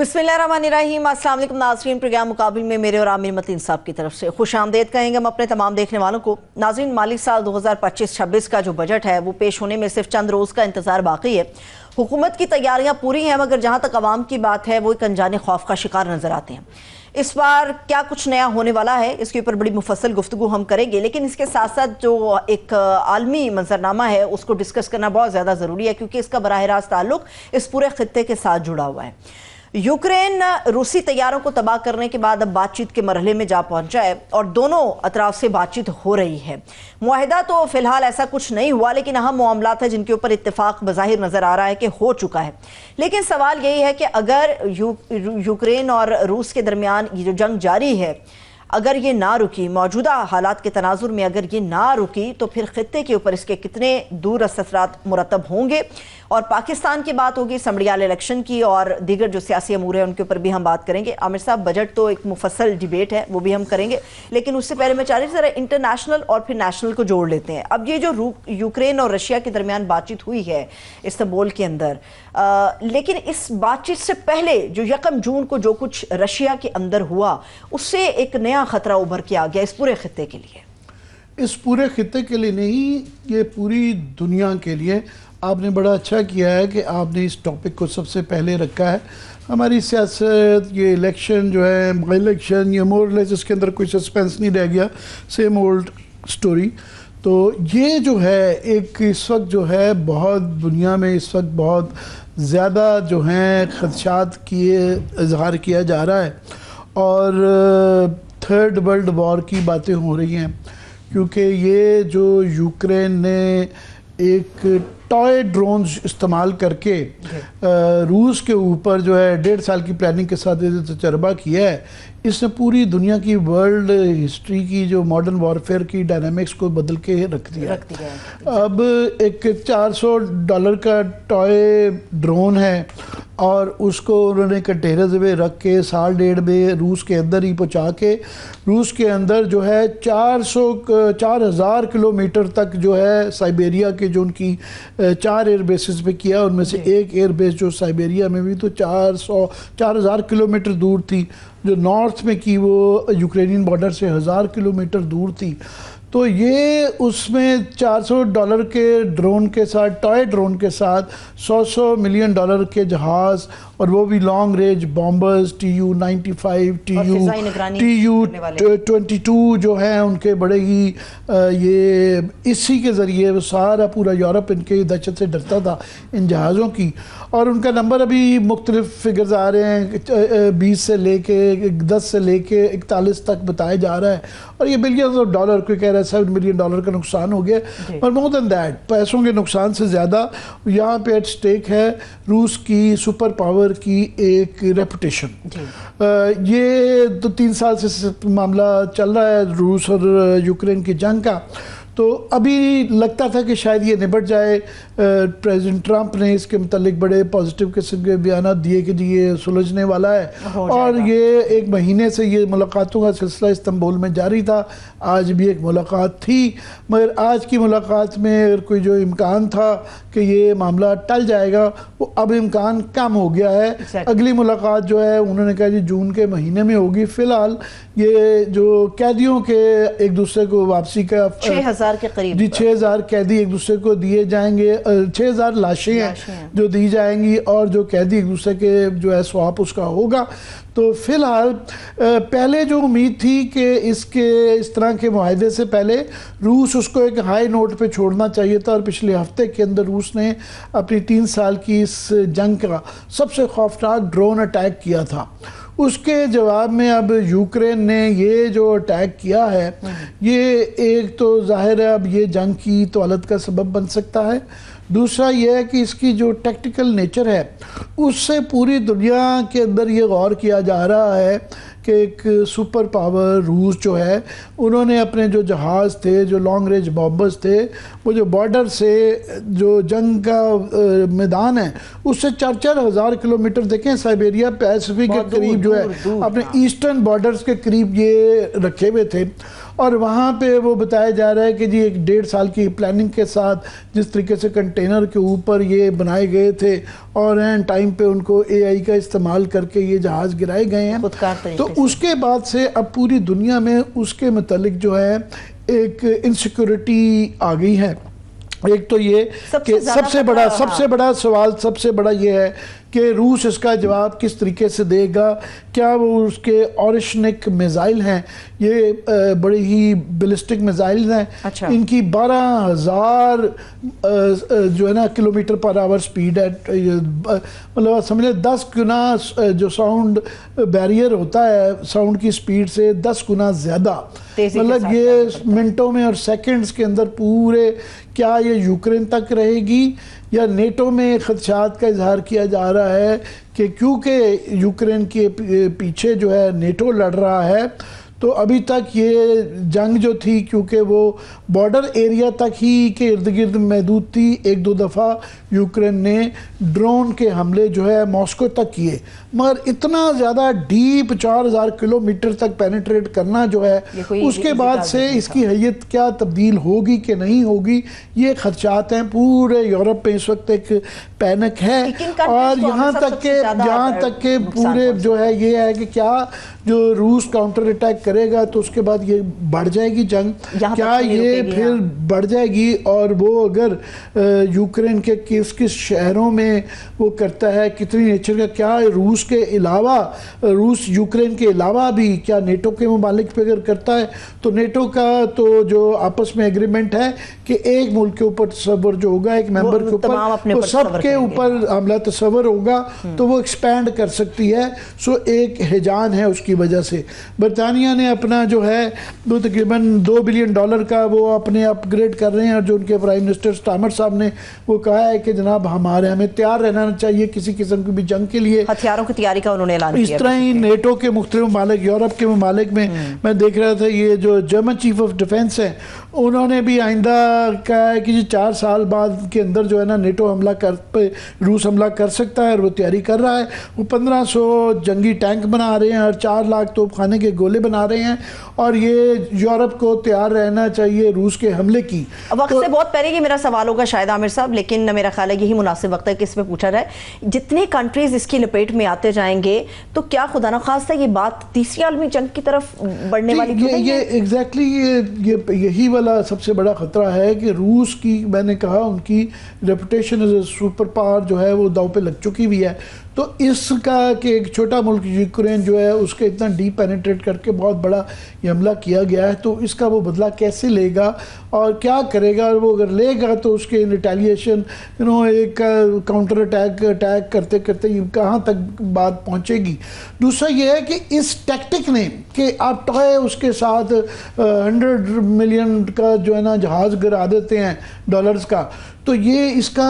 بسم اللہ الرحمن الرحیم۔ السلام علیکم ناظرین، پروگرام مقابل میں میرے اور عامر متین صاحب کی طرف سے خوش آمدید کہیں گے ہم اپنے تمام دیکھنے والوں کو۔ ناظرین، مالی سال 2025-26 کا جو بجٹ ہے وہ پیش ہونے میں صرف چند روز کا انتظار باقی ہے۔ حکومت کی تیاریاں پوری ہیں، مگر جہاں تک عوام کی بات ہے وہ ایک انجانے خوف کا شکار نظر آتے ہیں۔ اس بار کیا کچھ نیا ہونے والا ہے، اس کے اوپر بڑی مفصل گفتگو ہم کریں گے، لیکن اس کے ساتھ ساتھ جو ایک عالمی منظرنامہ ہے اس کو ڈسکس کرنا بہت زیادہ ضروری ہے، کیونکہ اس کا براہ راست تعلق اس پورے خطے کے ساتھ جڑا ہوا ہے۔ یوکرین روسی طیاروں کو تباہ کرنے کے بعد اب بات چیت کے مرحلے میں جا پہنچا ہے اور دونوں اطراف سے بات چیت ہو رہی ہے۔ معاہدہ تو فی الحال ایسا کچھ نہیں ہوا، لیکن اہم معاملات ہیں جن کے اوپر اتفاق بظاہر نظر آ رہا ہے کہ ہو چکا ہے۔ لیکن سوال یہی ہے کہ اگر یوکرین اور روس کے درمیان یہ جو جنگ جاری ہے، اگر یہ نہ رکی، موجودہ حالات کے تناظر میں اگر یہ نہ رکی، تو پھر خطے کے اوپر اس کے کتنے دور اثرات مرتب ہوں گے۔ اور پاکستان کی بات ہوگی، اسمبلیال الیکشن کی اور دیگر جو سیاسی امور ہیں ان کے اوپر بھی ہم بات کریں گے۔ عامر صاحب، بجٹ تو ایک مفصل ڈیبیٹ ہے، وہ بھی ہم کریں گے، لیکن اس سے پہلے میں چاہ رہی ذرا انٹرنیشنل اور پھر نیشنل کو جوڑ لیتے ہیں۔ اب یہ جو یوکرین اور رشیا کے درمیان بات چیت ہوئی ہے استنبول کے اندر، لیکن اس بات چیت سے پہلے جو 1 جون کو جو کچھ رشیا کے اندر ہوا، اس سے ایک نیا خطرہ ابھر کے آ گیا اس پورے خطے کے لیے۔ اس پورے خطے کے لیے نہیں، یہ پوری دنیا کے لیے۔ آپ نے بڑا اچھا کیا ہے کہ آپ نے اس ٹاپک کو سب سے پہلے رکھا ہے۔ ہماری سیاست، یہ الیکشن جو ہے، الیکشن یہ مور لیس، اس کے اندر کوئی سسپینس نہیں رہ گیا، سیم اولڈ سٹوری۔ تو یہ جو ہے ایک اس وقت جو ہے بہت دنیا میں اس وقت بہت زیادہ جو ہیں خدشات کی اظہار کیا جا رہا ہے، اور تھرڈ ورلڈ وار کی باتیں ہو رہی ہیں، کیونکہ یہ جو یوکرین نے ایک ٹوائے ڈرونز استعمال کر کے روس کے اوپر جو ہے 1.5 سال کی پلاننگ کے ساتھ تجربہ کیا ہے، اس نے پوری دنیا کی ورلڈ ہسٹری کی جو ماڈرن وارفیئر کی ڈائنامکس کو بدل کے رکھ دیا ہے۔ اب ایک $400 کا ٹوائے ڈرون ہے، اور اس کو انہوں نے کنٹینرز میں رکھ کے 1.5 میں روس کے اندر ہی پہنچا کے، روس کے اندر جو ہے 4,000 کلومیٹر تک جو ہے سائبیریا کے جو ان کی 4 ایئر بیسز پہ کیا، ان میں سے ایک ایئر بیس جو سائبیریا میں بھی تو 4,000 کلومیٹر دور تھی، جو نارتھ میں کی وہ یوکرینین بارڈر سے 1,000 کلومیٹر دور تھی۔ تو یہ اس میں $400 کے ڈرون کے ساتھ، ٹوائے ڈرون کے ساتھ $100 ملین کے جہاز، اور وہ بھی long range bombers TU-95 TU-22 جو ہیں ان کے بڑے ہی یہ اسی کے ذریعے وہ سارا پورا یورپ ان کے دہشت سے ڈرتا تھا ان جہازوں کی۔ اور ان کا نمبر ابھی مختلف فگرز آ رہے ہیں، 20 سے لے کے 10 سے لے کے 41 تک بتایا جا رہا ہے، اور یہ بلینز آف ڈالر، کوئی کہہ رہا ہے $7 ملین کا نقصان ہو گیا، اور مور دین دیٹ، پیسوں کے نقصان سے زیادہ یہاں پہ ایٹ سٹیک ہے روس کی سپر پاور کی ایک ریپوٹیشن۔ یہ تو 3 سال سے معاملہ چل رہا ہے روس اور یوکرین کی جنگ کا، تو ابھی لگتا تھا کہ شاید یہ نبٹ جائے۔ پریزیڈنٹ ٹرمپ نے اس کے متعلق بڑے پازیٹیو قسم کے بیانات دیے کہ جی یہ سلجھنے والا ہے، اور یہ 1 مہینے سے یہ ملاقاتوں کا سلسلہ استنبول میں جاری تھا۔ آج بھی ایک ملاقات تھی، مگر آج کی ملاقات میں اگر کوئی جو امکان تھا کہ یہ معاملہ ٹل جائے گا، وہ اب امکان کم ہو گیا ہے۔ اگلی ملاقات جو ہے انہوں نے کہا جی جون کے مہینے میں ہوگی۔ فی الحال یہ جو قیدیوں کے ایک دوسرے کو واپسی کا 6,000 کے قریب، جی 6,000 قیدی ایک دوسرے کو دیے جائیں گے، 6,000 لاشیں ہیں جو دی جائیں گی، اور جو قیدی ایک دوسرے کے جو ہے سواپ اس کا ہوگا۔ تو فی الحال پہلے جو امید تھی کہ اس طرح کے معاہدے سے پہلے روس اس کو ایک ہائی نوٹ پہ چھوڑنا چاہیے تھا، اور پچھلے ہفتے کے اندر روس نے اپنی 3 سال کی اس جنگ کا سب سے خوفناک ڈرون اٹیک کیا تھا۔ اس کے جواب میں اب یوکرین نے یہ جو اٹیک کیا ہے، یہ ایک تو ظاہر ہے اب یہ جنگ کی توالت کا سبب بن سکتا ہے، دوسرا یہ ہے کہ اس کی جو ٹیکٹیکل نیچر ہے اس سے پوری دنیا کے اندر یہ غور کیا جا رہا ہے کہ ایک سپر پاور روس جو ہے، انہوں نے اپنے جو جہاز تھے، جو لانگ رینج بامبرز تھے، وہ جو بارڈر سے جو جنگ کا میدان ہے اس سے 4,000 کلومیٹر، دیکھیں سائبیریا پیسفک کے قریب جو ہے اپنے ایسٹرن بارڈرز کے قریب یہ رکھے ہوئے تھے، اور وہاں پہ وہ بتایا جا رہا ہے کہ جی 1.5 سال کی پلاننگ کے ساتھ جس طریقے سے کنٹینر کے اوپر یہ بنائے گئے تھے اور این ٹائم پہ ان کو AI کا استعمال کر کے یہ جہاز گرائے گئے ہیں، تو اس کے بعد سے اب پوری دنیا میں اس کے متعلق جو ہے ایک انسیکیورٹی آ گئی ہے۔ ایک تو یہ کہ سب سے بڑا سوال سب سے بڑا یہ ہے کہ روس اس کا جواب کس طریقے سے دے گا۔ کیا وہ اس کے اورشنک میزائل ہیں، یہ بڑی ہی بیلسٹک میزائل ہیں، ان کی 12,000 جو ہے نا کلومیٹر پر آور سپیڈ ہے، مطلب سمجھے 10 گنا جو ساؤنڈ بیریئر ہوتا ہے ساؤنڈ کی سپیڈ سے 10 گنا زیادہ، مطلب یہ منٹوں میں اور سیکنڈز کے اندر پورے، کیا یہ یوکرین تک رہے گی یا نیٹو میں خدشات کا اظہار کیا جا رہا ہے کہ کیونکہ یوکرین کے پیچھے جو ہے نیٹو لڑ رہا ہے تو ابھی تک یہ جنگ جو تھی کیونکہ وہ بارڈر ایریا تک ہی کے ارد گرد محدود تھی، 1-2 دفعہ یوکرین نے ڈرون کے حملے جو ہے ماسکو تک کیے، مگر اتنا زیادہ ڈیپ 4,000 کلومیٹر تک پینیٹریٹ کرنا جو ہے اس کے بعد سے اس کی حیت کیا تبدیل ہوگی کہ نہیں ہوگی، یہ خدشات ہیں۔ پورے یورپ میں اس وقت ایک پینک ہے اور یہاں تک کہ پورے جو ہے یہ ہے کہ کیا جو روس کاؤنٹر اٹیک کرے گا تو اس کے بعد یہ بڑھ جائے گی جنگ، کیا یہ پھر بڑھ جائے گی، اور وہ اگر یوکرین کے کس شہروں میں وہ کرتا ہے، کتنی نیچر کا، کیا روس کے علاوہ روس یوکرین کے علاوہ بھی کیا نیٹو کے ممالک پہ اگر کرتا ہے تو نیٹو کا تو جو آپس میں ایگریمنٹ ہے کہ ایک ملک کے اوپر تصور جو ہوگا، ایک ممبر کے اوپر، وہ سب کے اوپر حملہ تصور ہوگا تو وہ ایکسپینڈ کر سکتی ہے۔ سو ایک ہیجان ہے اس کی وجہ سے۔ برطانیہ نے اپنا جو ہے وہ تقریباً $2 بلین کا وہ اپنے اپ گریڈ کر رہے ہیں، اور جو ان کے پرائم منسٹر سٹارمر صاحب نے وہ کہا ہے کہ جناب ہمیں تیار رہنا چاہیے کسی قسم کی بھی جنگ کے لیے، ہتھیاروں کی تیاری کا انہوں نے اعلان کیا۔ اس طرح ہی نیٹو کے مختلف ممالک، یورپ کے ممالک میں دیکھ رہا تھا یہ جو جرمن چیف آف ڈیفنس ہیں انہوں نے بھی آئندہ کہا ہے کہ 4 سال بعد کے اندر جو ہے نا نیٹو روس حملہ کر سکتا ہے، اور وہ تیاری کر رہا ہے۔ وہ 1500 جنگی ٹینک بنا رہے ہیں اور 4 لاکھ توپ خانے کے گولے بنا رہے ہیں، اور یہ یورپ کو تیار رہنا چاہیے روس کے حملے کی۔ وقت سے بہت پہلے یہ میرا سوال ہوگا شاید عامر صاحب، لیکن میرا خیال ہے یہی مناسب وقت ہے کہ اس میں پوچھا جائے، جتنے کنٹریز اس کی لپیٹ میں آتے جائیں گے تو کیا خدا نخواستہ یہ بات تیسری عالمی جنگ کی طرف بڑھنے والی تو نہیں ہے؟ یہ ایگزیکٹلی یہی والا سب سے بڑا خطرہ ہے کہ روس کی، میں نے کہا ان کی reputation as a super power جو ہے وہ داؤ پہ لگ چکی بھی ہے، تو اس کا کہ ایک چھوٹا ملک یوکرین جو ہے اس کے اتنا ڈیپ پینیٹریٹ کر کے بہت بڑا یہ حملہ کیا گیا ہے، تو اس کا وہ بدلہ کیسے لے گا اور کیا کرے گا، اور وہ اگر لے گا تو اس کے ریٹیلیشن ایک کاؤنٹر اٹیک کرتے کرتے کہاں تک بات پہنچے گی۔ دوسرا یہ ہے کہ اس ٹیکٹک نے کہ آپ ٹوئے اس کے ساتھ 100 ملین کا جو ہے نا جہاز گرا دیتے ہیں ڈالرز کا، تو یہ اس کا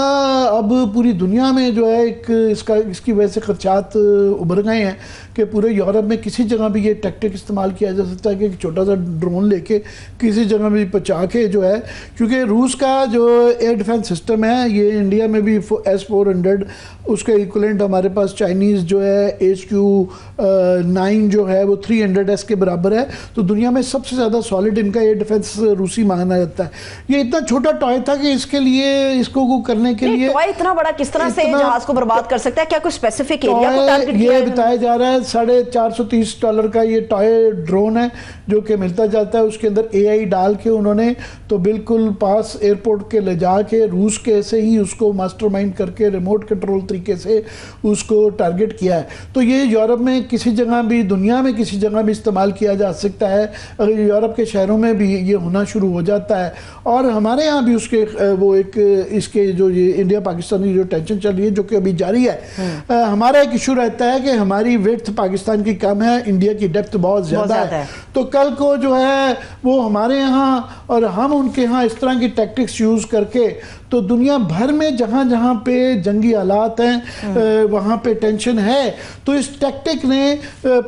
اب پوری دنیا میں جو ہے اس کی وجہ سے خدشات ابھر گئے ہیں کہ پورے یورپ میں کسی جگہ بھی یہ ٹیکٹک استعمال کیا جا سکتا ہے کہ ایک چھوٹا سا ڈرون لے کے کسی جگہ بھی پہنچا کے جو ہے، کیونکہ روس کا جو ایئر ڈیفنس سسٹم ہے یہ انڈیا میں بھی S-400 اس کے ایکولنٹ ہمارے پاس چائنیز جو ہے HQ-9 جو ہے وہ 300S کے برابر ہے، تو دنیا میں سب سے زیادہ سالڈ ان کا ایئر ڈیفنس روسی مانا جاتا ہے۔ یہ اتنا چھوٹا ٹوائے تھا کہ اس کے لیے اس کو کرنے کے لیے ٹوائے اتنا بڑا کس طرح سے جہاز کو برباد کر سکتا ہے؟ کیا کوئی اسپیسیفک ایریا کو ٹارگٹ کیا ہے؟ یہ بتایا جا رہا ہے $430 کا یہ ٹوائے ڈرون ہے جو کہ ملتا جاتا ہے، اس کے اندر AI ڈال کے انہوں نے تو بالکل پاس ایئرپورٹ کے لے جا کے روس کے سے ہی اس کو ماسٹر مائنڈ کر کے ریموٹ کنٹرول طریقے سے اس کو ٹارگٹ کیا ہے۔ تو یہ یورپ میں کسی جگہ بھی، دنیا میں کسی جگہ بھی استعمال کیا جا سکتا ہے، اگر یورپ کے شہروں میں بھی یہ ہونا شروع ہو جاتا ہے، اور ہمارے ہاں بھی اس کے وہ ایک اس کے جو یہ انڈیا پاکستانی جو ٹینشن چل رہی ہے جو کہ ابھی جاری ہے، ہمارا ایک ایشو رہتا ہے کہ ہماری ویڈتھ پاکستان کی کم ہے، انڈیا کی ڈیپتھ بہت زیادہ ہے، تو کل کو جو ہے وہ ہمارے ہاں اور ہم ان کے ہاں اس طرح کی ٹیکٹکس یوز کر کے تو دنیا بھر میں جہاں جہاں پہ جنگی حالات ہیں وہاں پہ ٹینشن ہے، تو اس ٹیکٹک نے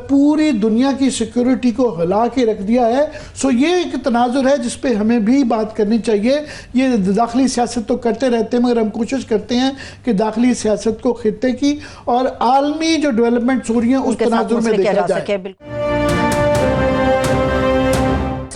پوری دنیا کی سیکیورٹی کو ہلا کے رکھ دیا ہے۔ سو یہ ایک تناظر ہے جس پہ ہمیں بھی بات کرنی چاہیے۔ یہ داخلی سیاست تو کرتے رہتے ہیں مگر ہم کوشش کرتے ہیں کہ داخلی سیاست کو خطے کی اور عالمی جو ڈیولپمنٹس ہو رہی ہیں اس تناظر میں دیکھا جائے۔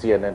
CNN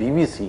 BBC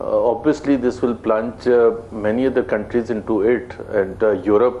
obviously this will plunge many other countries into it and Europe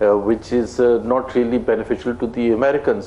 which is not really beneficial to the Americans,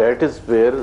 that is where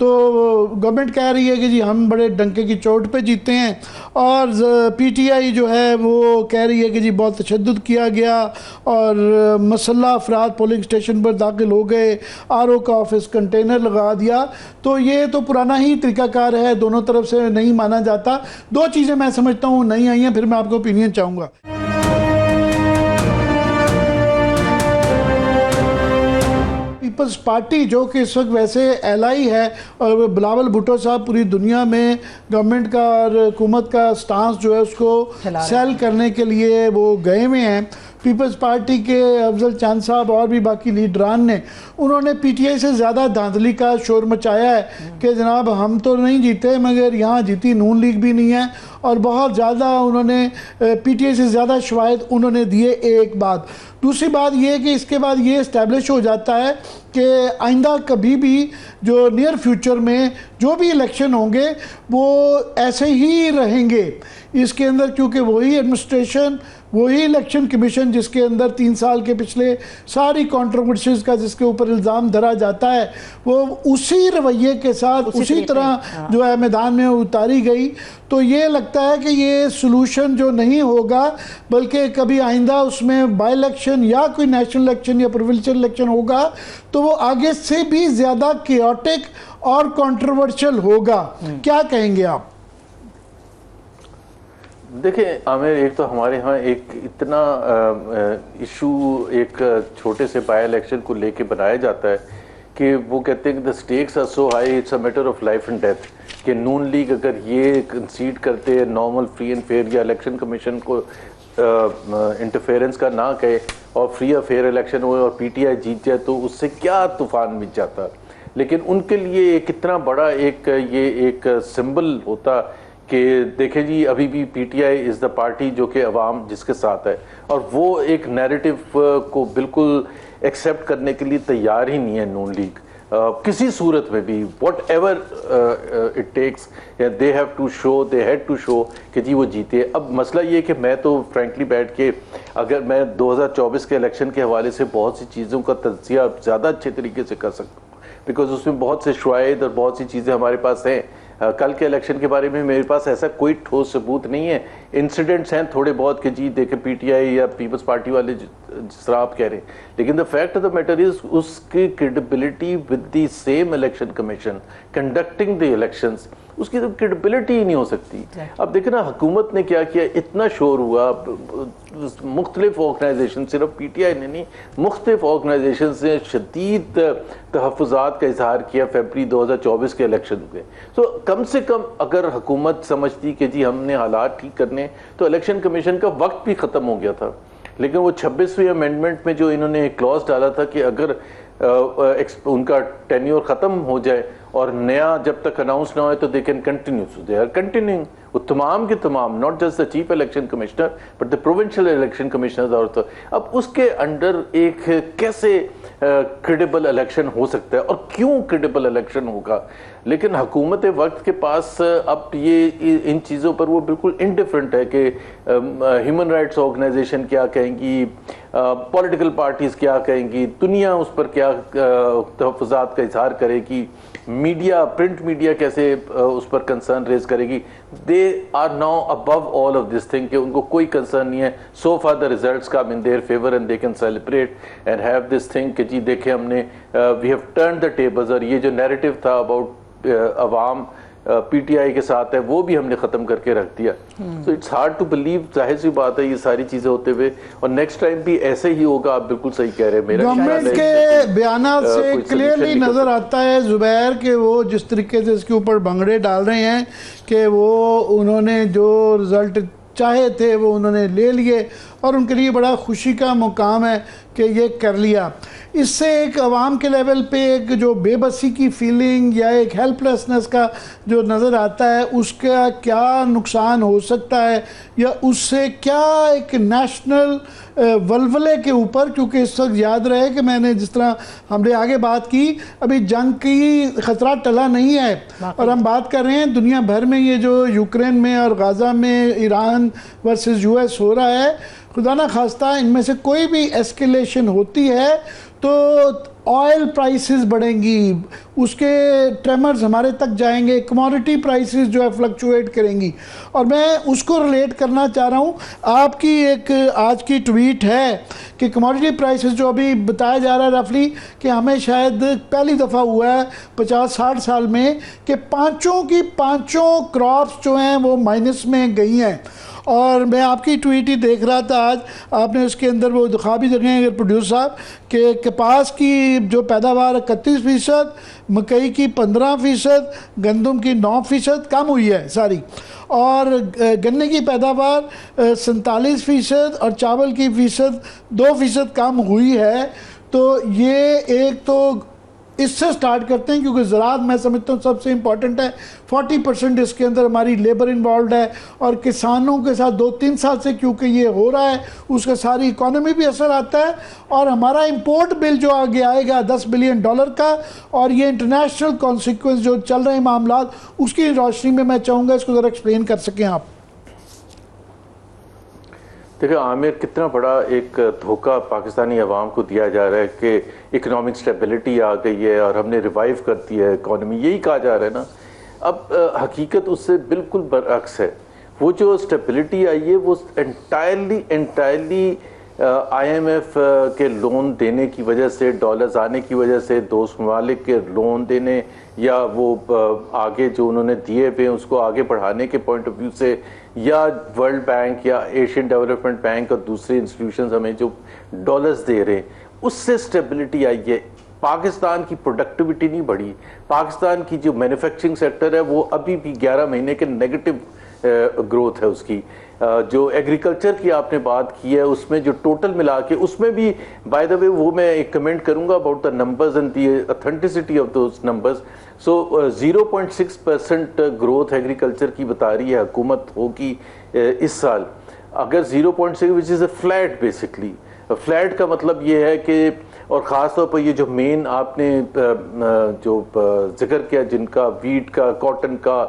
تو گورنمنٹ کہہ رہی ہے کہ جی ہم بڑے ڈنکے کی چوٹ پہ جیتے ہیں، اور پی ٹی آئی جو ہے وہ کہہ رہی ہے کہ جی بہت تشدد کیا گیا اور مسلح افراد پولنگ اسٹیشن پر داخل ہو گئے، آر او کا آفس کنٹینر لگا دیا. تو یہ تو پرانا ہی طریقہ کار ہے، دونوں طرف سے نہیں مانا جاتا. دو چیزیں میں سمجھتا ہوں نہیں آئی ہیں، پھر میں آپ کو اوپینین چاہوں گا. پیپلز پارٹی جو کہ اس وقت ویسے ایلائی ہے، اور بلاول بھٹو صاحب پوری دنیا میں گورنمنٹ کا اور حکومت کا سٹانس جو ہے اس کو سیل کرنے کے لیے وہ گئے ہوئے ہیں. پیپلز پارٹی کے افضل چاند صاحب اور بھی باقی لیڈران نے، انہوں نے پی ٹی آئی سے زیادہ دھاندلی کا شور مچایا ہے کہ جناب ہم تو نہیں جیتے مگر یہاں جیتی نون لیگ بھی نہیں ہے، اور بہت زیادہ انہوں نے پی ٹی آئی سے زیادہ شواہد انہوں نے دیے. ایک بات. دوسری بات یہ کہ اس کے بعد یہ اسٹیبلش ہو جاتا ہے کہ آئندہ کبھی بھی جو نیئر فیوچر میں جو بھی الیکشن ہوں گے وہ ایسے ہی رہیں گے. اس کے اندر کیونکہ وہی ایڈمنسٹریشن، وہی الیکشن کمیشن جس کے اندر 3 سال کے پچھلے ساری کانٹروورسیز کا جس کے اوپر الزام دھرا جاتا ہے، وہ اسی رویے کے ساتھ اسی طرح جو ہے میدان میں اتاری گئی. تو یہ لگتا ہے کہ یہ سلوشن جو نہیں ہوگا، بلکہ کبھی آئندہ اس میں بائی الیکشن یا کوئی نیشنل الیکشن یا پروونشل الیکشن ہوگا تو وہ آگے سے بھی زیادہ کیوٹک اور کنٹروورشل ہوگا. کیا کہیں گے آپ؟ دیکھیں عامر، ایک تو ہمارے ہاں ایک اتنا ایشو ایک چھوٹے سے بائی الیکشن کو لے کے بنایا جاتا ہے کہ وہ کہتے ہیں کہ the stakes are so high it's a matter of life and death، کہ نون لیگ اگر یہ کنسیڈ کرتے ہیں نارمل فری اینڈ فیئر یا الیکشن کمیشن کو انٹرفیئرنس کا نہ کہے اور فری اور فیئر الیکشن ہوئے اور پی ٹی آئی جیت جائے تو اس سے کیا طوفان مچ جاتا. لیکن ان کے لیے ایک اتنا بڑا یہ ایک سمبل ہوتا کہ دیکھیں جی ابھی بھی P T I is the party جو کہ عوام جس کے ساتھ ہے، اور وہ ایک نیریٹو کو بالکل ایکسیپٹ کرنے کے لیے تیار ہی نہیں ہے نون لیگ کسی صورت میں بھی. Whatever it takes they had to show کہ جی وہ جیتے. اب مسئلہ یہ کہ میں تو فرینکلی بیٹھ کے اگر میں 2024 کے الیکشن کے حوالے سے بہت سی چیزوں کا تجزیہ زیادہ اچھے طریقے سے کر سکتا ہوں، بیکاز اس میں بہت سے شواہد اور بہت سی چیزیں ہمارے پاس ہیں. کل کے الیکشن کے بارے میں میرے پاس ایسا کوئی ٹھوس ثبوت نہیں ہے. انسیڈنٹس ہیں تھوڑے بہت کہ جی دیکھیں پی ٹی آئی یا پیپلز پارٹی والے جس طرح آپ کہہ رہے ہیں، لیکن the fact of the matter is اس کی credibility with the same election commission conducting the elections, اس کی تو کریڈیبلٹی ہی نہیں ہو سکتی. اب دیکھیں نا حکومت نے کیا کیا، اتنا شور ہوا، مختلف آرگنائزیشن، صرف پی ٹی آئی نے نہیں، مختلف آرگنائزیشنز نے شدید تحفظات کا اظہار کیا فیبری 2024 کے الیکشن میں. تو کم سے کم اگر حکومت سمجھتی کہ جی ہم نے حالات ٹھیک کرنے تو الیکشن کمیشن کا وقت بھی ختم ہو گیا تھا. لیکن وہ 26ویں امینڈمنٹ میں جو انہوں نے کلوز ڈالا تھا کہ اگر ان کا ٹینیور ختم ہو جائے اور نیا جب تک اناؤنس نہ ہوئے تو they can continue, so they are continuing. وہ تمام کے تمام، not just the chief election commissioner but the provincial election commissioner. اور تو اب اس کے انڈر ایک کیسے کریڈیبل الیکشن ہو سکتا ہے اور کیوں کریڈیبل الیکشن ہوگا؟ لیکن حکومت وقت کے پاس اب یہ ان چیزوں پر وہ بالکل انڈیفرنٹ ہے کہ ہیومن رائٹس آرگنائزیشن کیا کہیں گی، پولیٹیکل پارٹیز کیا کہیں گی، دنیا اس پر کیا تحفظات کا اظہار کرے گی، میڈیا، پرنٹ میڈیا کیسے اس پر کنسرن ریز کرے گی. They are now above all of this thing کہ ان کو کوئی کنسرن نہیں ہے. So for the results come in their favour and they can celebrate and have this thing کہ جی دیکھیں ہم نے we have turn the tables, اور یہ جو نیریٹو تھا اباؤٹ عوام پی ٹی آئی کے ساتھ ہے وہ بھی ہم نے ختم کر کے رکھ دیا. So it's hard to believe. ظاہر سی بات ہے یہ ساری چیزیں ہوتے ہوئے، اور نیکسٹ ٹائم بھی ایسے ہی ہوگا. آپ بالکل صحیح کہہ رہے ہیں. میرا گورنمنٹ کے بیانات سے کلیئرلی نظر آتا ہے زبیر کہ وہ جس طریقے سے اس کے اوپر بھنگڑے ڈال رہے ہیں کہ وہ انہوں نے جو رزلٹ چاہے تھے وہ انہوں نے لے لیے، اور ان کے لیے بڑا خوشی کا مقام ہے کہ یہ کر لیا. اس سے ایک عوام کے لیول پہ ایک جو بے بسی کی فیلنگ یا ایک ہیلپ لیسنس کا جو نظر آتا ہے، اس کا کیا نقصان ہو سکتا ہے، یا اس سے کیا ایک نیشنل ولولے کے اوپر، کیونکہ اس وقت یاد رہے کہ میں نے جس طرح ہم نے آگے بات کی، ابھی جنگ کی خطرہ ٹلا نہیں ہے، اور ہم بات کر رہے ہیں دنیا بھر میں یہ جو یوکرین میں اور غزہ میں ایران ورسز یو ایس ہو رہا ہے، خدا نہ خواستہ ان میں سے کوئی بھی ایسکیلیشن ہوتی ہے تو آئل پرائسز بڑھیں گی, اس کے ٹریمرز ہمارے تک جائیں گے, کموڈٹی پرائسز جو ہے فلکچویٹ کریں گی. اور میں اس کو ریلیٹ کرنا چاہ رہا ہوں, آپ کی ایک آج کی ٹویٹ ہے کہ کموڈٹی پرائسز جو ابھی بتایا جا رہا ہے رفلی کہ ہمیں شاید پہلی دفعہ ہوا ہے 50-60 سال میں کہ پانچوں کراپس جو ہیں وہ مائنس میں گئی ہیں. اور میں آپ کی ٹویٹ ہی دیکھ رہا تھا آج, آپ نے اس کے اندر وہ دکھا بھی دیں گے پروڈیوسر صاحب کہ کپاس کی جو پیداوار 31%, مکئی کی 15%, گندم کی 9% کم ہوئی ہے ساری, اور گنے کی پیداوار 47% اور چاول کی 2% کم ہوئی ہے. تو یہ ایک تو اس سے سٹارٹ کرتے ہیں کیونکہ زراعت میں سمجھتا ہوں سب سے امپورٹنٹ ہے. 40% اس کے اندر ہماری لیبر انوالوڈ ہے, اور کسانوں کے ساتھ 2-3 سال سے کیونکہ یہ ہو رہا ہے اس کا ساری اکانومی بھی اثر آتا ہے. اور ہمارا امپورٹ بل جو آگے آئے گا $10 بلین کا, اور یہ انٹرنیشنل کانسیکوینس جو چل رہے ہیں معاملات, اس کی روشنی میں چاہوں گا اس کو ذرا ایکسپلین کر سکیں آپ. دیکھیں عامر, کتنا بڑا ایک دھوکہ پاکستانی عوام کو دیا جا رہا ہے کہ اکنامک سٹیبلٹی آ گئی ہے اور ہم نے ریوائیو کرتی ہے اکانومی, یہی کہا جا رہا ہے نا. اب حقیقت اس سے بالکل برعکس ہے. وہ جو سٹیبلٹی آئی ہے وہ انٹائرلی IMF کے لون دینے کی وجہ سے, ڈالرز آنے کی وجہ سے, دوست ممالک کے لون دینے یا وہ آگے جو انہوں نے دیے ہوئے اس کو آگے بڑھانے کے پوائنٹ آف ویو سے, یا ورلڈ بینک یا ایشین ڈیولپمنٹ بینک اور دوسرے انسٹیٹیوشنز ہمیں جو ڈالرز دے رہے ہیں, اس سے سٹیبلٹی آئی ہے. پاکستان کی پروڈکٹیوٹی نہیں بڑھی. پاکستان کی جو مینوفیکچرنگ سیکٹر ہے وہ ابھی بھی 11 مہینے کے نیگیٹو گروتھ ہے اس کی. جو ایگریکلچر کی آپ نے بات کی ہے اس میں جو ٹوٹل ملا کے, اس میں بھی بائی دا وے وہ میں ایک کمنٹ کروں گا about the numbers and the authenticity of those numbers. So 0.6% growth agriculture کی بتا رہی ہے حکومت ہوگی اس سال. اگر 0.6 وچ از اے فلیٹ, بیسکلی فلیٹ کا مطلب یہ ہے کہ, اور خاص طور پر یہ جو مین آپ نے جو ذکر کیا جن کا ویٹ کا, کاٹن کا,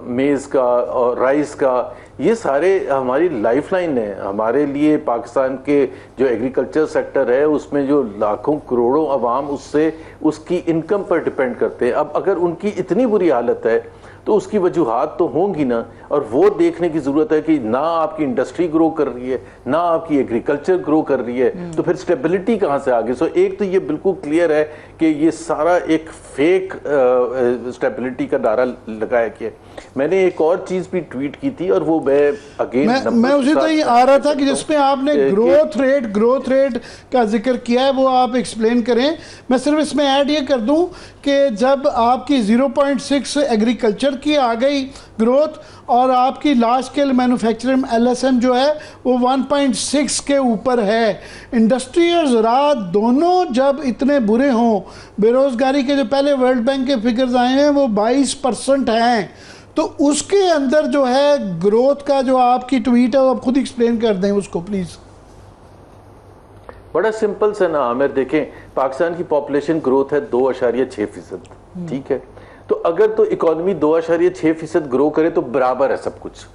میز کا اور رائس کا, یہ سارے ہماری لائف لائن ہے ہمارے لیے. پاکستان کے جو ایگریکلچر سیکٹر ہے اس میں جو لاکھوں کروڑوں عوام اس سے اس کی انکم پر ڈیپینڈ کرتے ہیں. اب اگر ان کی اتنی بری حالت ہے تو اس کی وجوہات تو ہوں گی نا, اور وہ دیکھنے کی ضرورت ہے کہ نہ آپ کی انڈسٹری گرو کر رہی ہے, نہ آپ کی ایگریکلچر گرو کر رہی ہے, تو پھر سٹیبلٹی کہاں سے آگے. سو ایک تو یہ بالکل کلیئر ہے کہ یہ سارا ایک فیک سٹیبلٹی کا نعرہ لگایا گیا. میں نے ایک اور چیز بھی ٹویٹ کی تھی, اور وہ میں اسی طرح یہ آ رہا تھا کہ جس میں آپ نے گروتھ ریٹ کا ذکر کیا ہے وہ آپ ایکسپلین کریں. میں صرف اس میں ایڈ یہ کر دوں کہ جب آپ کی 0.6 ایگریکلچر کی آ گئی گروتھ, اور آپ کی لارج اسکیل مینوفیکچرنگ LSM جو ہے وہ 1.6 کے اوپر ہے. انڈسٹری اور زراعت دونوں جب اتنے برے ہوں, بے روزگاری کے جو پہلے ورلڈ بینک کے فگرز آئے ہیں وہ 22% ہیں, تو اس کے اندر جو ہے گروتھ کا جو آپ کی ٹویٹ ہے وہ آپ خود ایکسپلین کر دیں اس کو پلیز. بڑا سمپل سے نا عامر, دیکھیں پاکستان کی پاپولیشن گروتھ ہے 2.6%, ٹھیک ہے. تو اگر تو اکانومی 2.6% گرو کرے تو برابر ہے سب کچھ,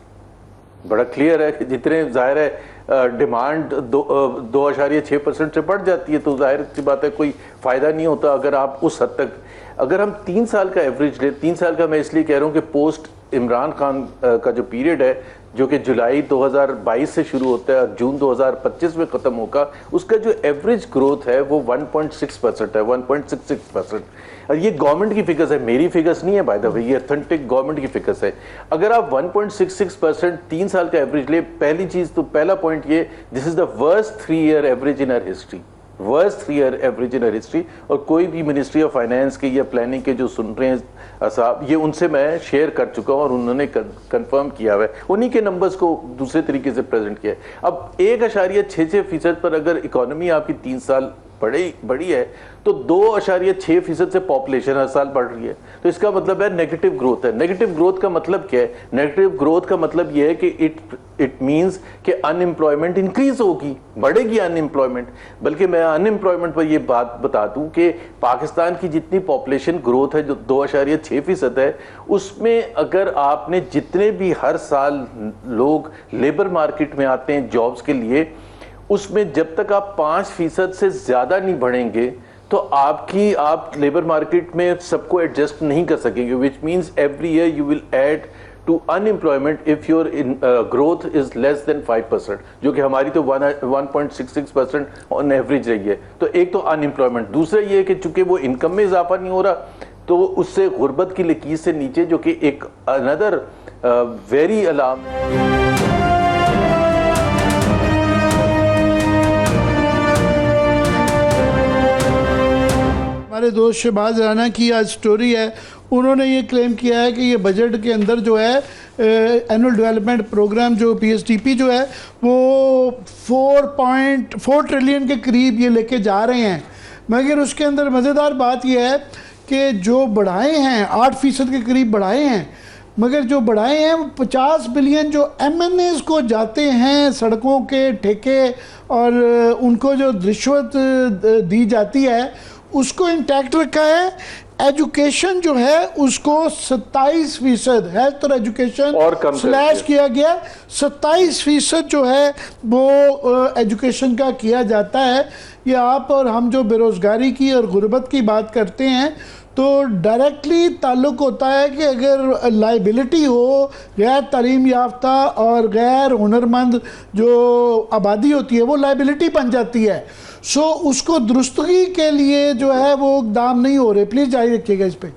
بڑا کلیئر ہے کہ جتنے ظاہر ہے ڈیمانڈ 2.6% سے بڑھ جاتی ہے تو ظاہر سی بات ہے کوئی فائدہ نہیں ہوتا اگر آپ اس حد تک. اگر ہم 3 سال کا ایوریج لیں, 3 سال کا میں اس لیے کہہ رہا ہوں کہ پوسٹ عمران خان کا جو پیریڈ ہے جو کہ جولائی 2022 سے شروع ہوتا ہے اور جون 2025 میں ختم ہوگا, اس کا جو ایوریج گروتھ ہے وہ 1.6% ہے, 1.66%. اور یہ گورنمنٹ کی فگرز ہے, میری فگرز نہیں ہے بائی دا وے, یہ اتھینٹک گورنمنٹ کی فگرز ہے. اگر آپ 1.66% 3 سال کا ایوریج لیں, پہلی چیز تو پہلا پوائنٹ یہ, this is the worst 3 year average in our history, worst 3 year average in history. اور کوئی بھی منسٹری آف فائنینس کے یا پلاننگ کے جو سن رہے ہیں صاحب, یہ ان سے میں شیئر کر چکا ہوں اور انہوں نے کنفرم کیا ہوا ہے, انہی کے نمبرز کو دوسرے طریقے سے پریزنٹ کیا ہے. اب 1.66% پر اگر اکانومی آپ کی 3 سال بڑی ہے تو 2.6% سے پاپولیشن ہر سال بڑھ رہی ہے. تو اس کا مطلب ہے نیگیٹو گروتھ ہے. نیگیٹو گروتھ کا مطلب کیا ہے؟ نیگیٹو گروتھ کا مطلب یہ ہے کہ اٹ مینز کہ ان امپلائمنٹ انکریز ہوگی, بڑھے گی ان امپلائمنٹ. بلکہ میں ان امپلائمنٹ پر یہ بات بتا دوں کہ پاکستان کی جتنی پاپولیشن گروتھ ہے جو 2.6% ہے, اس میں اگر آپ نے جتنے بھی ہر سال لوگ لیبر مارکیٹ میں آتے ہیں جابز کے لیے, اس میں جب تک آپ 5% سے زیادہ نہیں بڑھیں گے تو آپ لیبر مارکیٹ میں سب کو ایڈجسٹ نہیں کر سکیں گے, which means every year you will add to unemployment if your growth is less than 5%, جو کہ ہماری تو 1.66% on average رہی ہے. تو ایک تو unemployment, دوسرا یہ ہے کہ چونکہ وہ انکم میں اضافہ نہیں ہو رہا تو اس سے غربت کی لکیر سے نیچے, جو کہ ایک another very alarm. ہمارے دوست شہباز رانا کی آج سٹوری ہے, انہوں نے یہ کلیم کیا ہے کہ یہ بجٹ کے اندر جو ہے اینول ڈیولپمنٹ پروگرام جو پی ایس ٹی پی جو ہے وہ 4.4 ٹریلین کے قریب یہ لے کے جا رہے ہیں. مگر اس کے اندر مزیدار بات یہ ہے کہ جو بڑھائے ہیں 8% کے قریب بڑھائے ہیں, مگر جو بڑھائے ہیں وہ 50 بلین جو ایم این ایز کو جاتے ہیں سڑکوں کے ٹھیکے اور ان کو جو رشوت دی جاتی ہے اس کو انٹیکٹ رکھا ہے. ایجوکیشن جو ہے اس کو 27%, ہیلتھ اور ایجوکیشن سلیش کیا گیا, 27% جو ہے وہ ایجوکیشن کا کیا جاتا ہے. یہ آپ اور ہم جو بے روزگاری کی اور غربت کی بات کرتے ہیں تو ڈائریکٹلی تعلق ہوتا ہے کہ اگر لائبلٹی ہو, غیر تعلیم یافتہ اور غیر ہنرمند جو آبادی ہوتی ہے وہ لائبلٹی بن جاتی ہے. سو اس کو درستگی کے لیے جو ہے وہ اقدام نہیں ہو رہے. پلیز جاری رکھیے گا اس پہ.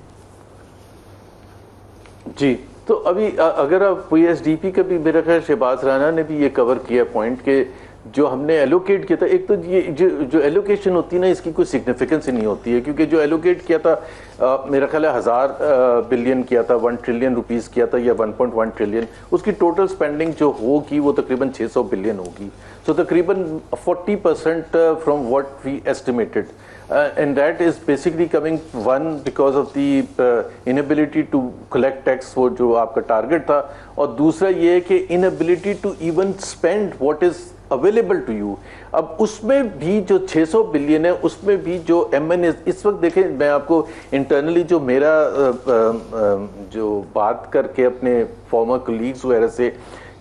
جی, تو ابھی اگر آپ پی ایس ڈی پی کا بھی میرا خیال شہباز رانا نے بھی یہ کور کیا پوائنٹ کہ جو ہم نے ایلوکیٹ کیا تھا, ایک تو یہ جو ایلوکیشن ہوتی ہے نا اس کی کوئی سگنیفیکنس ہی نہیں ہوتی ہے, کیونکہ جو ایلوکیٹ کیا تھا میرا خیال ہے 1000 بلین کیا تھا, 1 ٹریلین روپیز کیا تھا یا 1.1 ٹریلین, اس کی ٹوٹل سپینڈنگ جو ہوگی وہ تقریباً 600 بلین ہوگی. سو تقریباً 40% from what we estimated. And that is basically coming, one, because of the inability to collect tax, وہ جو آپ کا ٹارگٹ تھا, اور دوسرا یہ ہے کہ inability to even spend what is available to you. اب اس میں بھی جو 600 بلین ہے اس میں بھی جو ایم این ایز, اس وقت دیکھیں میں آپ کو انٹرنلی جو میرا جو بات کر کے اپنے فارمر کولیگز وغیرہ سے,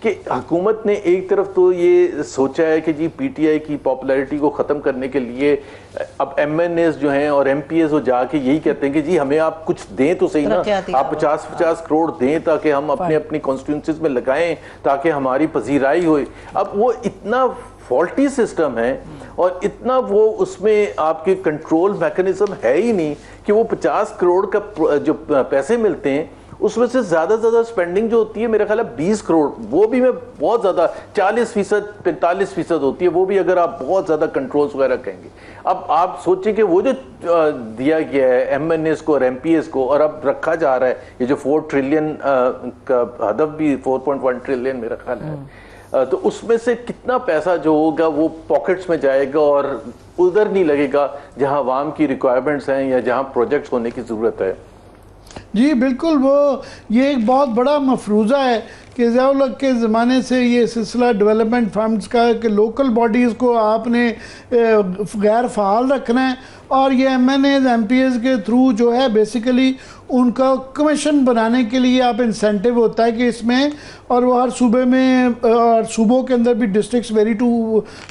کہ حکومت نے ایک طرف تو یہ سوچا ہے کہ جی پی ٹی آئی کی پاپولیرٹی کو ختم کرنے کے لیے اب ایم این ایز جو ہیں اور ایم پی ایز وہ جا کے یہی کہتے ہیں کہ جی ہمیں آپ کچھ دیں تو صحیح نا, آپ 50 کروڑ دیں تاکہ ہم اپنی کانسٹیٹوئنسیز میں لگائیں تاکہ ہماری پذیرائی ہوئے. اب وہ اتنا فالٹی سسٹم ہے اور اتنا وہ اس میں آپ کے کنٹرول میکنزم ہے ہی نہیں کہ وہ 50 کروڑ کا جو پیسے ملتے ہیں اس میں سے زیادہ سپینڈنگ جو ہوتی ہے میرا خیال ہے 20 کروڑ, وہ بھی میں بہت زیادہ 40% 45% ہوتی ہے, وہ بھی اگر آپ بہت زیادہ کنٹرولز وغیرہ کہیں گے. اب آپ سوچیں کہ وہ جو دیا گیا ہے ایم این ایس کو اور ایم پی ایس کو اور اب رکھا جا رہا ہے یہ جو 4 ٹریلین کا ہدف بھی 4.1 ٹریلین میرا خیال ہے, تو اس میں سے کتنا پیسہ جو ہوگا وہ پاکٹس میں جائے گا اور ادھر نہیں لگے گا جہاں عوام کی ریکوائرمنٹس ہیں یا جہاں پروجیکٹس ہونے کی ضرورت ہے. جی بالکل, وہ یہ ایک بہت بڑا مفروضہ ہے کہ ضیاء الحق کے زمانے سے یہ سلسلہ ڈیولپمنٹ فنڈز کا ہے کہ لوکل باڈیز کو آپ نے غیر فعال رکھنا ہے اور یہ M N As M P As کے تھرو جو ہے بیسیکلی ان کا کمیشن بنانے کے لیے آپ انسینٹیو ہوتا ہے کہ اس میں, اور وہ ہر صوبے میں اور صوبوں کے اندر بھی ڈسٹرکٹس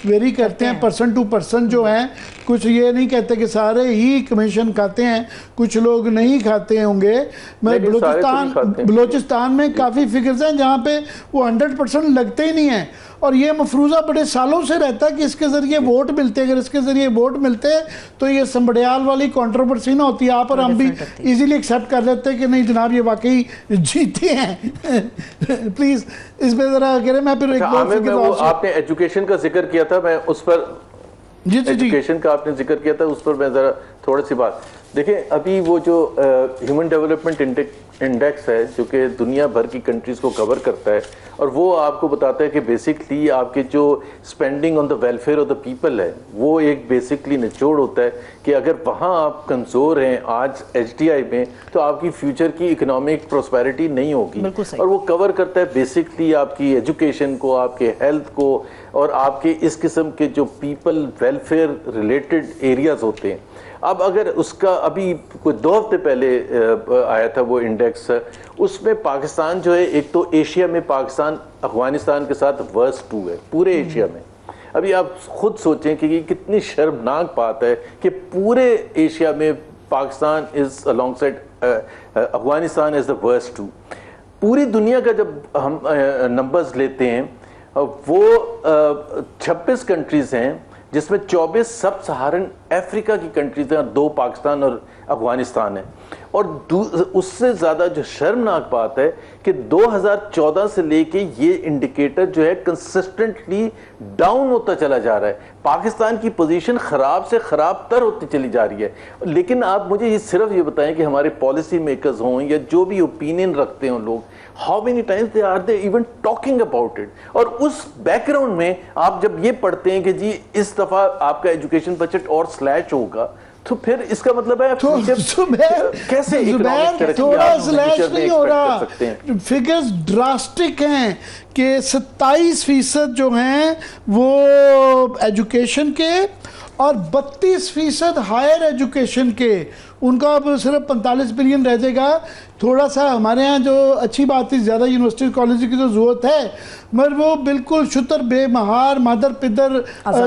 ویری کرتے ہیں پرسن ٹو پرسن جو ہیں, کچھ یہ نہیں کہتے کہ سارے ہی کمیشن کھاتے ہیں, کچھ لوگ نہیں کھاتے ہوں گے. میں بلوچستان میں کافی فگرز ہیں جہاں پہ وہ 100% لگتے ہی نہیں ہیں, اور یہ مفروضہ بڑے سالوں سے رہتا ہے کہ اس کے ذریعے ووٹ ملتے, اگر اس کے ذریعے ووٹ ملتے تو یہ سنبڑیال والی کنٹروورسی نہ ہوتی. آپ اور ہم بھی ایزیلی ایکسیپٹ کر لیتے کہ نہیں جناب یہ واقعی جیتے ہیں. پلیز اس پہ ذرا کریں. میں پھر ایک آپ نے ایجوکیشن کا ذکر کیا تھا, میں اس پر ایجوکیشن کا آپ نے ذکر کیا تھا اس پر میں ذرا تھوڑی سی بات دیکھیں. ابھی وہ جو ہیومن ڈیولپمنٹ انڈیکس ہے جو کہ دنیا بھر کی کنٹریز کو کور کرتا ہے, اور وہ آپ کو بتاتا ہے کہ بیسکلی آپ کے جو spending on the welfare of the people ہے وہ ایک بیسکلی نچوڑ ہوتا ہے کہ اگر وہاں آپ کمزور ہیں آج ایچ ڈی آئی میں تو آپ کی فیوچر کی اکنامک پراسپیرٹی نہیں ہوگی. اور وہ کور کرتا ہے بیسکلی آپ کی ایجوکیشن کو, آپ کے ہیلتھ کو, اور آپ کے اس قسم کے جو پیپل ویلفیئر ریلیٹڈ ایریاز ہوتے ہیں. اب اگر اس کا ابھی کوئی 2 ہفتے پہلے آیا تھا وہ انڈیکس, اس میں پاکستان جو ہے ایک تو ایشیا میں پاکستان افغانستان کے ساتھ ورسٹ 2 ہے پورے ایشیا میں. ابھی آپ خود سوچیں کہ یہ کتنی شرمناک بات ہے کہ پورے ایشیا میں پاکستان از along side Afghanistan is the worst 2. پوری دنیا کا جب ہم نمبرز لیتے ہیں وہ 26 کنٹریز ہیں جس میں 24 سب سہارن افریقہ کی کنٹریز ہیں اور 2 پاکستان اور افغانستان ہیں. اور اس سے زیادہ جو شرمناک بات ہے کہ 2014 سے لے کے یہ انڈیکیٹر جو ہے کنسسٹنٹلی ڈاؤن ہوتا چلا جا رہا ہے. پاکستان کی پوزیشن خراب سے خراب تر ہوتی چلی جا رہی ہے. لیکن آپ مجھے یہ صرف یہ بتائیں کہ ہمارے پالیسی میکرز ہوں یا جو بھی اوپینین رکھتے ہیں لوگ, how many times they even talking about it. اور اس بیک گراؤنڈ میں آپ جب یہ پڑھتے ہیں کہ جی اس دفعہ آپ کا ایجوکیشن بجٹ اور سلیش ہوگا, تو پھر اس کا مطلب ہے کیسے تھوڑا سلیش نہیں ہو رہا. فگرز ڈراسٹک ہیں کہ 27% جو ہیں وہ ایجوکیشن کے اور 32% ہائر ایجوکیشن کے. ان کا اب صرف 45 بلین رہ جائے گا. تھوڑا سا ہمارے ہاں جو اچھی بات تھی, زیادہ یونیورسٹی کالج کی تو ضرورت ہے, مگر وہ بالکل شتر بے مہار مادر پدر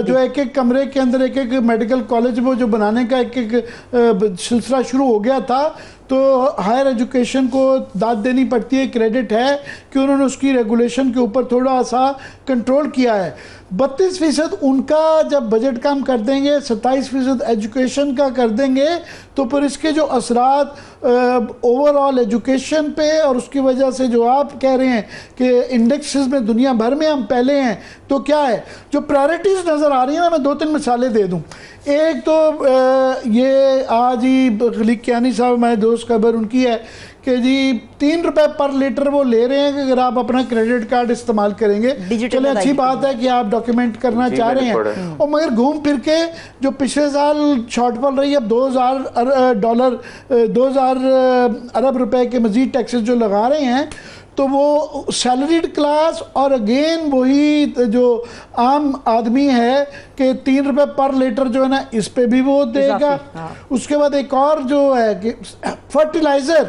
جو ایک کمرے کے اندر ایک میڈیکل کالج وہ جو بنانے کا ایک سلسلہ شروع ہو گیا تھا. تو ہائر ایجوکیشن کو داد دینی پڑتی ہے, کریڈٹ ہے کہ انہوں نے اس کی ریگولیشن کے اوپر تھوڑا سا کنٹرول کیا ہے. 32% ان کا جب بجٹ کم کر دیں گے, 27% ایجوکیشن کا کر دیں گے, تو پھر اس کے جو اثرات اوور آل ایجوکیشن پہ, اور اس کی وجہ سے جو آپ کہہ رہے ہیں کہ انڈیکسز میں دنیا بھر میں ہم پہلے ہیں, تو کیا ہے جو پرائرٹیز نظر آ رہی ہیں نا, میں 2-3 مثالیں دے دوں. ایک تو یہ آج ہی خلیق کیانی صاحب ہمارے دوست خبر ان کی ہے کہ جی 3 روپے پر لیٹر وہ لے رہے ہیں کہ اگر آپ اپنا کریڈٹ کارڈ استعمال کریں گے. چلے اچھی بات ہے کہ آپ ڈاکیومنٹ کرنا چاہ رہے ہیں, اور مگر گھوم پھر کے جو پچھلے سال شارٹ فال رہی ہے, اب $2000 ارب روپے کے مزید ٹیکسز جو لگا رہے ہیں, تو وہ سیلریڈ کلاس اور اگین وہی جو عام آدمی ہے کہ 3 روپے پر لیٹر جو ہے نا اس پہ بھی وہ دے گا. اس کے بعد ایک اور جو ہے کہ فرٹیلائزر,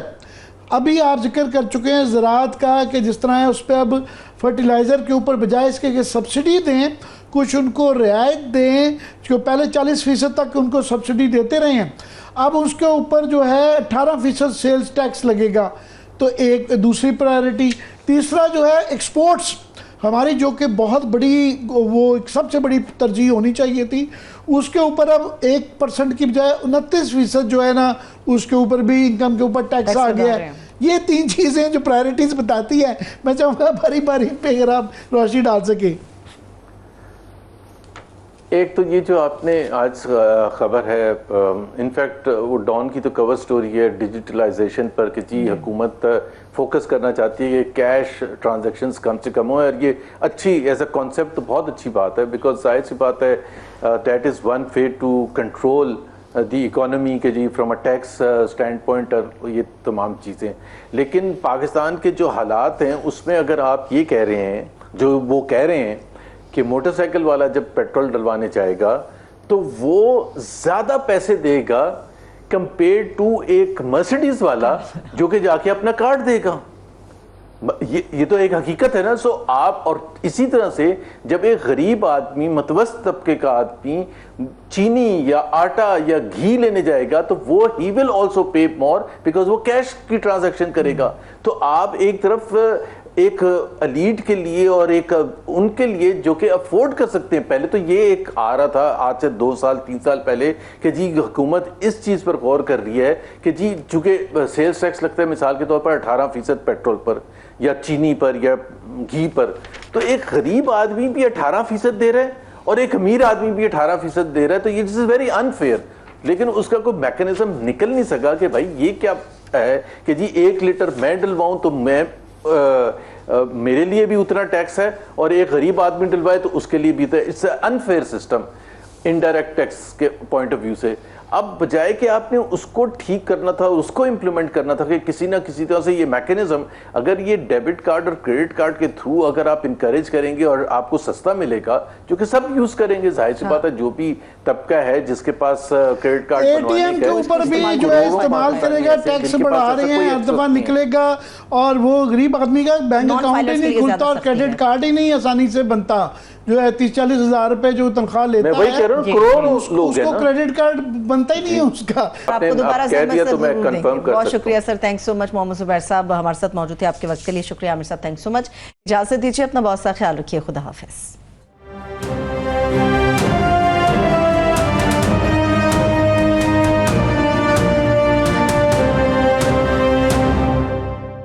ابھی آپ ذکر کر چکے ہیں زراعت کا کہ جس طرح ہے اس پہ اب فرٹیلائزر کے اوپر بجائے اس کے کہ سبسڈی دیں, کچھ ان کو رعایت دیں, جو پہلے 40% تک ان کو سبسڈی دیتے رہے ہیں, اب اس کے اوپر جو ہے 18% سیلز ٹیکس لگے گا. تو ایک دوسری پرائرٹی. تیسرا جو ہے ایکسپورٹس ہماری, جو کہ بہت بڑی وہ سب سے بڑی ترجیح ہونی چاہیے تھی, اس کے اوپر اب 1% کی بجائے 29% جو ہے نا اس کے اوپر بھی انکم کے اوپر ٹیکس آ گیا ہے. یہ 3 چیزیں جو پرائرٹیز بتاتی ہیں, میں چاہوں گا باری باری پہ اگر آپ روشنی ڈال سکیں. ایک تو یہ جو آپ نے آج خبر ہے, انفیکٹ وہ ڈان کی تو کور سٹوری ہے ڈیجیٹلائزیشن پر کہ جی حکومت فوکس کرنا چاہتی ہے کہ کیش ٹرانزیکشنز کم سے کم ہوں, اور یہ اچھی ایز اے کانسیپٹ تو بہت اچھی بات ہے, بیکاز ظاہر سی بات ہے that is one way to control the economy کے جی from a tax standpoint اور یہ تمام چیزیں. لیکن پاکستان کے جو حالات ہیں اس میں اگر آپ یہ کہہ رہے ہیں, جو وہ کہہ رہے ہیں کہ موٹر سائیکل والا جب پیٹرول ڈلوانے جائے گا تو وہ زیادہ پیسے دے گا کمپیئر ٹو ایک مرسیڈیز والا جو کہ جا کے اپنا کارڈ دے گا. یہ تو ایک حقیقت ہے نا. سو آپ, اور اسی طرح سے جب ایک غریب آدمی متوسط طبقے کا آدمی چینی یا آٹا یا گھی لینے جائے گا تو وہ ہی will also pay more because وہ کیش کی ٹرانزیکشن کرے گا. تو آپ ایک طرف ایک الیٹ کے لیے اور ایک ان کے لیے جو کہ افورڈ کر سکتے ہیں, پہلے تو یہ ایک آ رہا تھا آج سے 2-3 سال پہلے کہ جی حکومت اس چیز پر غور کر رہی ہے کہ جی چونکہ سیلز ٹیکس لگتا ہے مثال کے طور پر 18% پیٹرول پر یا چینی پر یا گھی پر, تو ایک غریب آدمی بھی 18% دے رہا ہے اور ایک امیر آدمی بھی 18% دے رہا ہے, تو یہ دس از ویری انفیئر. لیکن اس کا کوئی میکنزم نکل نہیں سکا کہ بھائی یہ کیا ہے کہ جی 1 لیٹر میں ڈلواؤں تو میں میرے لیے بھی اتنا ٹیکس ہے اور ایک غریب آدمی ڈلوائے تو اس کے لیے بھی تھا. It's a unfair system indirect tax کے پوائنٹ آف ویو سے. اب بجائے کہ آپ نے اس کو ٹھیک کرنا تھا, اس کو امپلیمنٹ کرنا تھا کہ کسی نہ کسی طرح سے یہ میکینزم, اگر یہ ڈیبٹ کارڈ اور کریڈٹ کارڈ کے تھرو اگر آپ انکریج کریں گے اور آپ کو سستا ملے گا, جو کہ سب یوز کریں گے, ظاہر سی بات ہے جو بھی طبقہ ہے جس کے پاس credit card A T M کے اوپر بھی جو ہے استعمال کرے گا, ٹیکس بڑھا رہے ہیں, ہر دفعہ نکلے گا اور وہ غریب آدمی کا بینک اکاؤنٹ ہی نہیں کھلتا اور کریڈٹ کارڈ ہی نہیں آسانی سے بنتا, جو ہے 30-40 ہزار روپے جو تنخواہ لیتا میں وہی کہہ رہا ہوں کروڑوں لوگ اس کو کریڈٹ کارڈ بنتا ہی نہیں ہے اس کا. آپ کو دوبارہ کہہ دیا تو میں کنفرم کر بہت شکریہ سر, تھینک سو مچ. محمد زبیر صاحب ہمارے ساتھ موجود تھے, آپ کے وقت کے لیے شکریہ. عامر صاحب تھینک سو مچ. اجازت دیجیے, اپنا بہت سا خیال رکھیے, خدا حافظ.